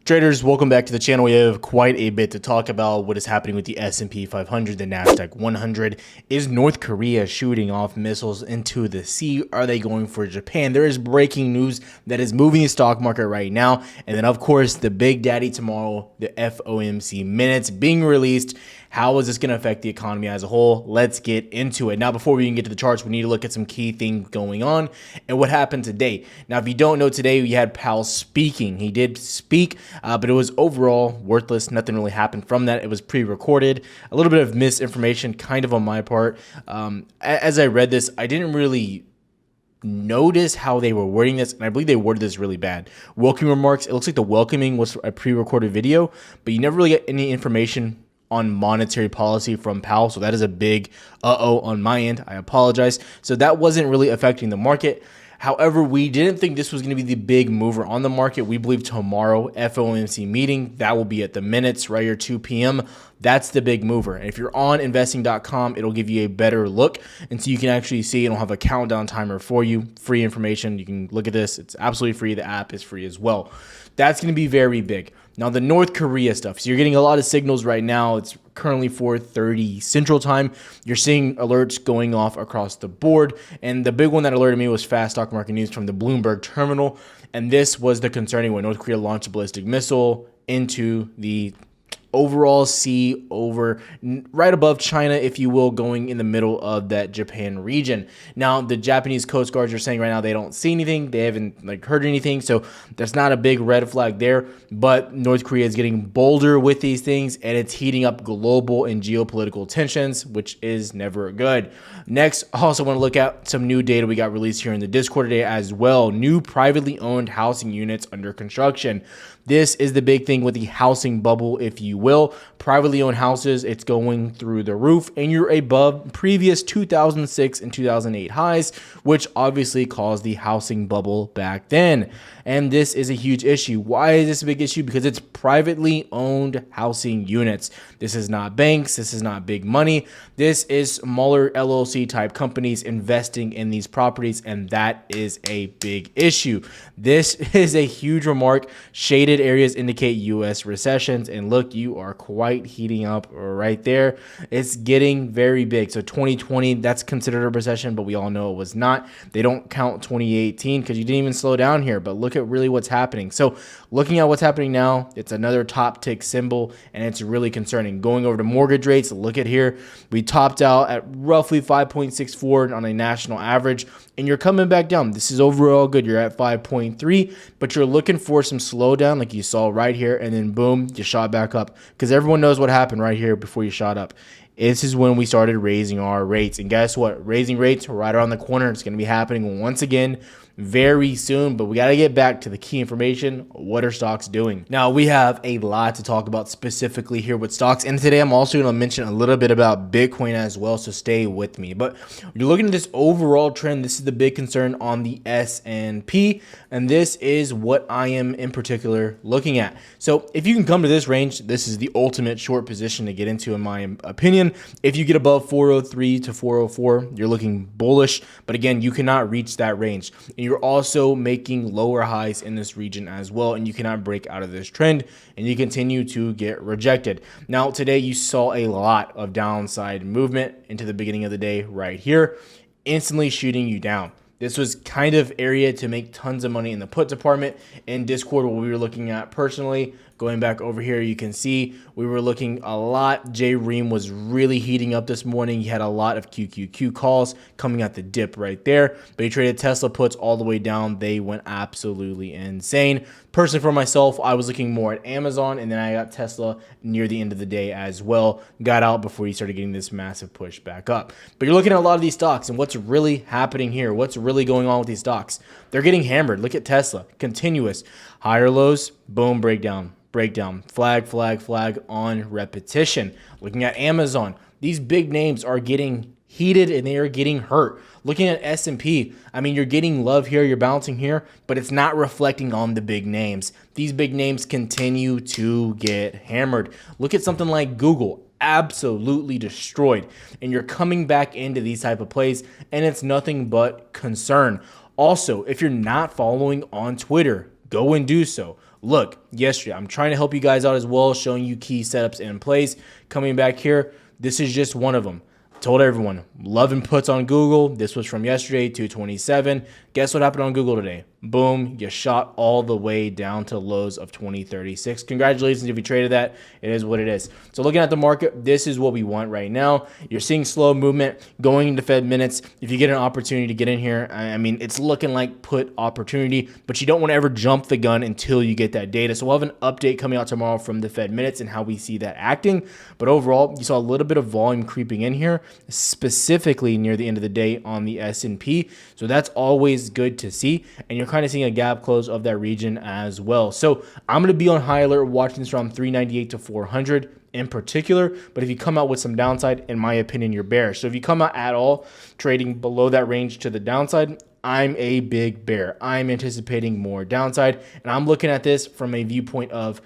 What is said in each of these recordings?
Traders, welcome back to the channel. We have quite a bit to talk about. What is happening with the SP500, the Nasdaq 100? Is North Korea shooting off missiles into the sea? Are they going for Japan? There is breaking news that is moving the stock market right now. And then, of course, the big daddy tomorrow, the FOMC minutes being released. How is this going to affect the economy as a whole? Let's get into it. Now, before we even get to the charts, we need to look at some key things going on and what happened today. Now, if you don't know, today we had Powell speaking. He did speak, but it was overall worthless. Nothing really happened from that. It was pre-recorded. A little bit of misinformation kind of on my part. As I read this, I didn't really notice how they were wording this, and I believe they worded this really bad. Welcoming remarks. It looks like the welcoming was a pre-recorded video, but you never really get any information on monetary policy from Powell. So that is a big on my end. I apologize. So that wasn't really affecting the market. However, we didn't think this was going to be the big mover on the market. We believe tomorrow, FOMC meeting, that will be at the minutes right here, 2 p.m. That's the big mover. And if you're on investing.com, it'll give you a better look. And so you can actually see it'll have a countdown timer for you. Free information. You can look at this. It's absolutely free. The app is free as well. That's going to be very big. Now, the North Korea stuff. So you're getting a lot of signals right now. It's currently 4:30 Central Time. You're seeing alerts going off across the board. And the big one that alerted me was fast stock market news from the Bloomberg terminal. And this was the concerning when North Korea launched a ballistic missile into the overall sea over right above China, if you will, going in the middle of that Japan region. Now, the Japanese Coast Guards are saying right now they don't see anything. They haven't heard anything. So that's not a big red flag there. But North Korea is getting bolder with these things, and it's heating up global and geopolitical tensions, which is never good. Next, I also want to look at some new data we got released here in the Discord today as well. New privately owned housing units under construction. This is the big thing with the housing bubble, if you will. Privately owned houses, it's going through the roof, and you're above previous 2006 and 2008 highs, which obviously caused the housing bubble back then. And this is a huge issue. Why is this a big issue? Because it's privately owned housing units. This is not banks. This is not big money. This is smaller LLC type companies investing in these properties, and that is a big issue. This is a huge remark. Shaded areas indicate U.S. recessions, and look, you are quite heating up right there. It's getting very big. So 2020, that's considered a recession, but we all know it was not. They don't count 2018 because you didn't even slow down here, but look at really what's happening. So looking at what's happening now, it's another top tick symbol, and it's really concerning. Going over to mortgage rates, look at here. We topped out at roughly 5.64 on a national average, and you're coming back down. This is overall good. You're at 5.3, but you're looking for some slowdown like you saw right here, and then boom, you shot back up, because everyone knows what happened right here before you shot up. This is when we started raising our rates, and guess what? Raising rates right around the corner. It's going to be happening once again very soon, but we got to get back to the key information. What are stocks doing? Now, we have a lot to talk about specifically here with stocks, and today I'm also going to mention a little bit about Bitcoin as well, so stay with me. But you're looking at this overall trend. This is the big concern on the S&P, and this is what I am in particular looking at. So if you can come to this range, this is the ultimate short position to get into, in my opinion. If you get above 403 to 404, you're looking bullish, but again, you cannot reach that range. And you're also making lower highs in this region as well, and you cannot break out of this trend, and you continue to get rejected. Now, today you saw a lot of downside movement into the beginning of the day right here, instantly shooting you down. This was kind of area to make tons of money in the put department. In Discord, what we were looking at personally, going back over here, you can see we were looking a lot. J Ream was really heating up this morning. He had a lot of QQQ calls coming at the dip right there, but he traded Tesla puts all the way down. They went absolutely insane. Personally, for myself, I was looking more at Amazon, and then I got Tesla near the end of the day as well. Got out before you started getting this massive push back up. But you're looking at a lot of these stocks, and what's really happening here? What's really going on with these stocks? They're getting hammered. Look at Tesla. Continuous. Higher lows, boom, breakdown. Breakdown, flag, flag, flag on repetition. Looking at Amazon, these big names are getting heated and they are getting hurt. Looking at S&P, I mean, you're getting love here, you're bouncing here, but it's not reflecting on the big names. These big names continue to get hammered. Look at something like Google, absolutely destroyed, and you're coming back into these type of plays, and it's nothing but concern. Also, if you're not following on Twitter, go and do so. look, yesterday, I'm trying to help you guys out as well, showing you key setups in place. Coming back here, this is just one of them. Told everyone, love and puts on Google. This was from yesterday, 227. Guess what happened on Google today? Boom, you shot all the way down to lows of 2036. Congratulations if you traded that. It is what it is. So looking at the market, this is what we want right now. You're seeing slow movement going into Fed minutes. If you get an opportunity to get in here, I mean, it's looking like put opportunity, but you don't want to ever jump the gun until you get that data. So we'll have an update coming out tomorrow from the Fed minutes and how we see that acting. But overall, you saw a little bit of volume creeping in here, specifically near the end of the day on the S&P. So that's always good to see. And you're kind of seeing a gap close of that region as well. So I'm going to be on high alert watching this from 398 to 400 in particular. But if you come out with some downside, in my opinion, you're bearish. So if you come out at all trading below that range to the downside, I'm a big bear. I'm anticipating more downside. And I'm looking at this from a viewpoint of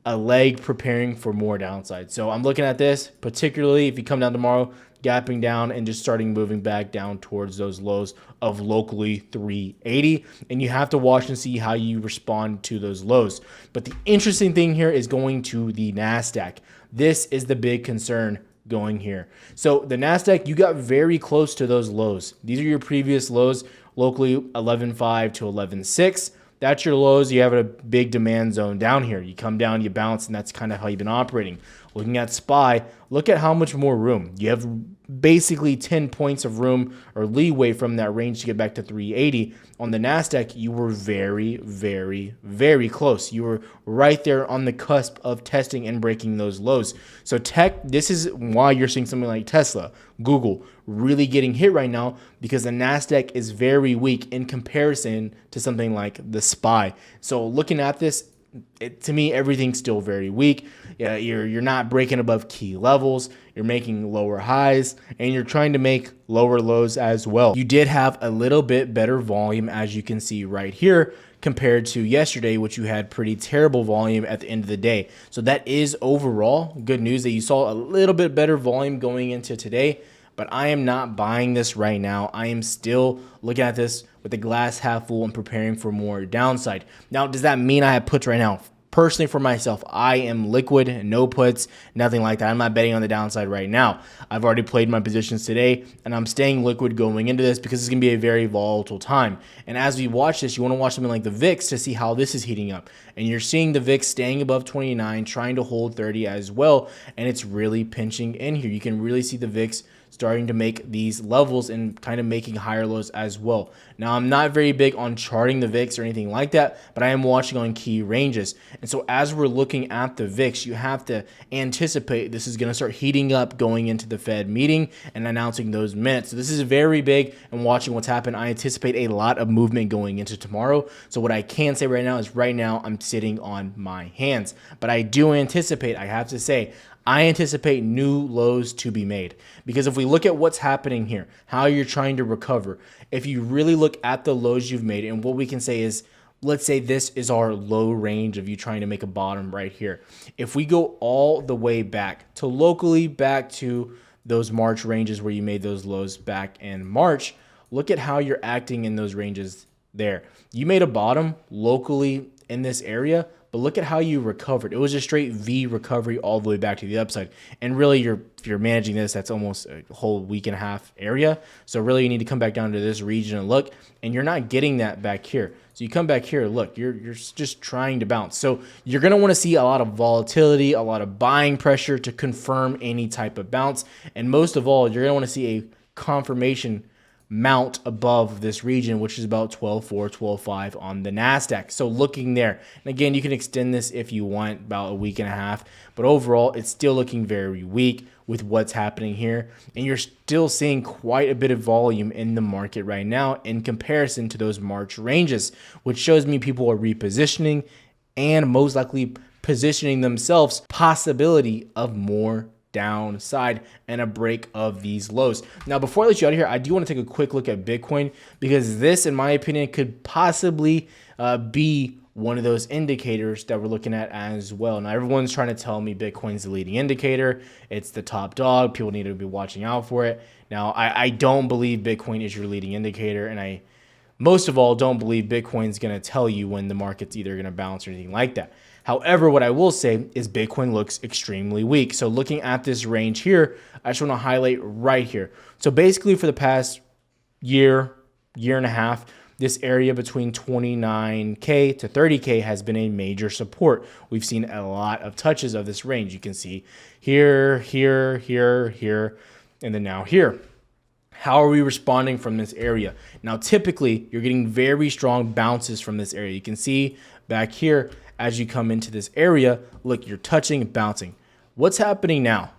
a leg preparing for more downside. So I'm looking at this, particularly if you come down tomorrow, gapping down and just starting moving back down towards those lows of locally 380. And you have to watch and see how you respond to those lows. But the interesting thing here is going to the Nasdaq. This is the big concern going here. So the Nasdaq, you got very close to those lows. These are your previous lows, locally 11.5 to 11.6. That's your lows. You have a big demand zone down here. You come down, you bounce, and that's kind of how you've been operating. Looking at SPY, look at how much more room. You have basically 10 points of room or leeway from that range to get back to 380. On the Nasdaq, you were very, very, very close. You were right there on the cusp of testing and breaking those lows. So tech, this is why you're seeing something like Tesla, Google really getting hit right now, because the Nasdaq is very weak in comparison to something like the SPY. So looking at this, to me, everything's still very weak. Yeah, you're not breaking above key levels. You're making lower highs, and you're trying to make lower lows as well. You did have a little bit better volume, as you can see right here, compared to yesterday, which you had pretty terrible volume at the end of the day. So that is overall good news that you saw a little bit better volume going into today. But I am not buying this right now. I am still looking at this with the glass half full and preparing for more downside. Now, does that mean I have puts right now? Personally, for myself, I am liquid, no puts, nothing like that. I'm not betting on the downside right now. I've already played my positions today, and I'm staying liquid going into this because it's going to be a very volatile time. And as we watch this, you want to watch something like the VIX to see how this is heating up. And you're seeing the VIX staying above 29, trying to hold 30 as well, and it's really pinching in here. You can really see the VIX starting to make these levels and kind of making higher lows as well. Now, I'm not very big on charting the VIX or anything like that, but I am watching on key ranges. And so as we're looking at the VIX, you have to anticipate this is going to start heating up going into the Fed meeting and announcing those minutes. So this is very big, and watching what's happened, I anticipate a lot of movement going into tomorrow. So what I can say right now is right now I'm sitting on my hands. But I do anticipate, I have to say, I anticipate new lows to be made, because if we look at what's happening here, how you're trying to recover, if you really look at the lows you've made, and what we can say is, let's say this is our low range of you trying to make a bottom right here. If we go all the way back to locally back to those March ranges where you made those lows back in March, look at how you're acting in those ranges there. You made a bottom locally in this area, but look at how you recovered. It was a straight V recovery all the way back to the upside. And really, if you're managing this, that's almost a whole week and a half area. So really, you need to come back down to this region and look, and you're not getting that back here. So you come back here, look, you're just trying to bounce. So you're going to want to see a lot of volatility, a lot of buying pressure to confirm any type of bounce. And most of all, you're going to want to see a confirmation mount above this region, which is about 12.4, 12.5 on the Nasdaq. So looking there, and again, you can extend this if you want about a week and a half, but overall, it's still looking very weak with what's happening here. And you're still seeing quite a bit of volume in the market right now in comparison to those March ranges, which shows me people are repositioning and most likely positioning themselves possibility of more downside and a break of these lows. Now, before I let you out of here, I do want to take a quick look at Bitcoin, because this, in my opinion, could possibly be one of those indicators that we're looking at as well. Now, everyone's trying to tell me Bitcoin's the leading indicator. It's the top dog. People need to be watching out for it. Now, I don't believe Bitcoin is your leading indicator, and I Most of all, don't believe Bitcoin's going to tell you when the market's either going to bounce or anything like that. However, what I will say is Bitcoin looks extremely weak. So looking at this range here, I just want to highlight right here. So basically for the past year and a half, this area between 29K to 30K has been a major support. We've seen a lot of touches of this range. You can see here, here, here, here, and then now here. How are we responding from this area? Now, typically, you're getting very strong bounces from this area. You can see back here, as you come into this area, look, you're touching, bouncing. What's happening now?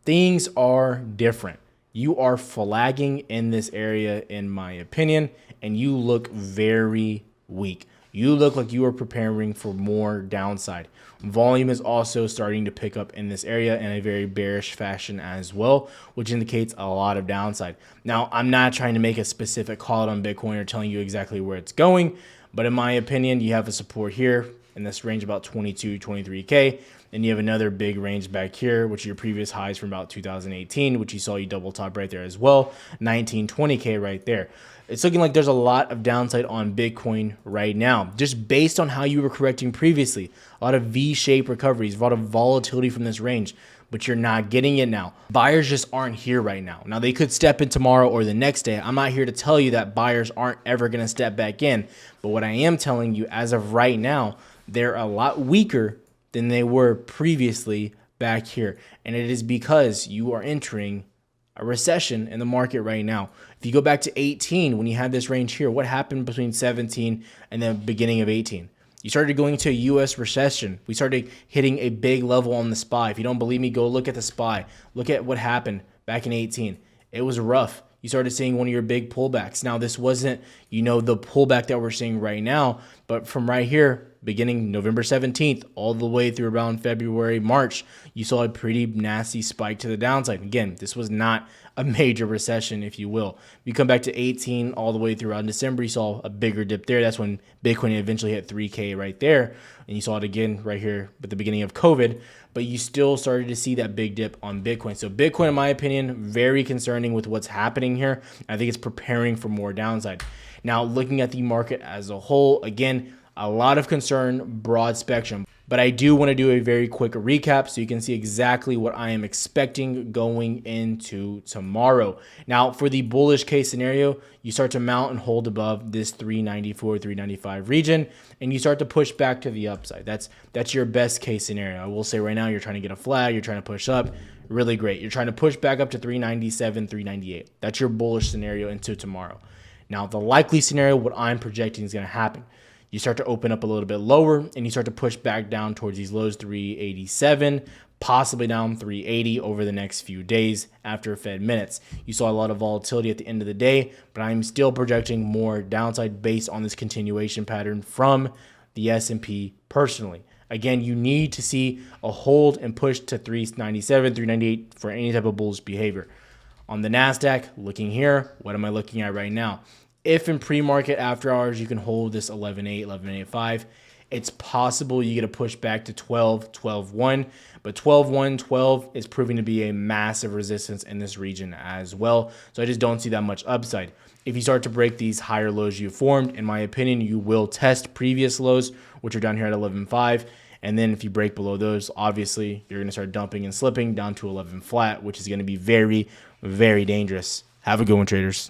Things are different. You are flagging in this area, in my opinion, and you look very weak. You look like you are preparing for more downside. Volume is also starting to pick up in this area in a very bearish fashion as well, which indicates a lot of downside. Now, I'm not trying to make a specific call out on Bitcoin or telling you exactly where it's going, but in my opinion, you have a support here in this range about 22, 23K. And you have another big range back here, which are your previous highs from about 2018, which you saw you double top right there as well, 19, 20K right there. It's looking like there's a lot of downside on Bitcoin right now, just based on how you were correcting previously. A lot of V-shaped recoveries, a lot of volatility from this range, but you're not getting it now. Buyers just aren't here right now. Now, they could step in tomorrow or the next day. I'm not here to tell you that buyers aren't ever going to step back in, but what I am telling you as of right now, they're a lot weaker than they were previously back here. And it is because you are entering a recession in the market right now. If you go back to 18, when you had this range here, what happened between 17 and the beginning of 18? You started going into a US recession. We started hitting a big level on the SPY. If you don't believe me, go look at the SPY. Look at what happened back in 18. It was rough. You started seeing one of your big pullbacks. Now, this wasn't, the pullback that we're seeing right now, but from right here, beginning November 17th, all the way through around February, March, you saw a pretty nasty spike to the downside. Again, this was not a major recession, if you will. You come back to 18 all the way through around December, you saw a bigger dip there. That's when Bitcoin eventually hit 3K right there. And you saw it again right here at the beginning of COVID, but you still started to see that big dip on Bitcoin. So Bitcoin, in my opinion, very concerning with what's happening here. I think it's preparing for more downside. Now, looking at the market as a whole, again, a lot of concern, broad spectrum. But I do want to do a very quick recap so you can see exactly what I am expecting going into tomorrow. Now, for the bullish case scenario, you start to mount and hold above this 394, 395 region, and you start to push back to the upside. That's your best case scenario. I will say right now, you're trying to get a flag, you're trying to push up. Really great. You're trying to push back up to 397, 398. That's your bullish scenario into tomorrow. Now, the likely scenario, what I'm projecting is going to happen. You start to open up a little bit lower and you start to push back down towards these lows, 387, possibly down 380 over the next few days after Fed minutes. You saw a lot of volatility at the end of the day, but I'm still projecting more downside based on this continuation pattern from the S&P personally. Again, you need to see a hold and push to 397, 398 for any type of bullish behavior. On the Nasdaq, looking here, what am I looking at right now? If in pre-market after hours, you can hold this 11.8, 11.85, it's possible you get a push back to 12, 12.1, but 12.1, 12 is proving to be a massive resistance in this region as well. So I just don't see that much upside. If you start to break these higher lows you formed, in my opinion, you will test previous lows, which are down here at 11.5. And then if you break below those, obviously, you're going to start dumping and slipping down to 11 flat, which is going to be very, very dangerous. Have a good one, traders.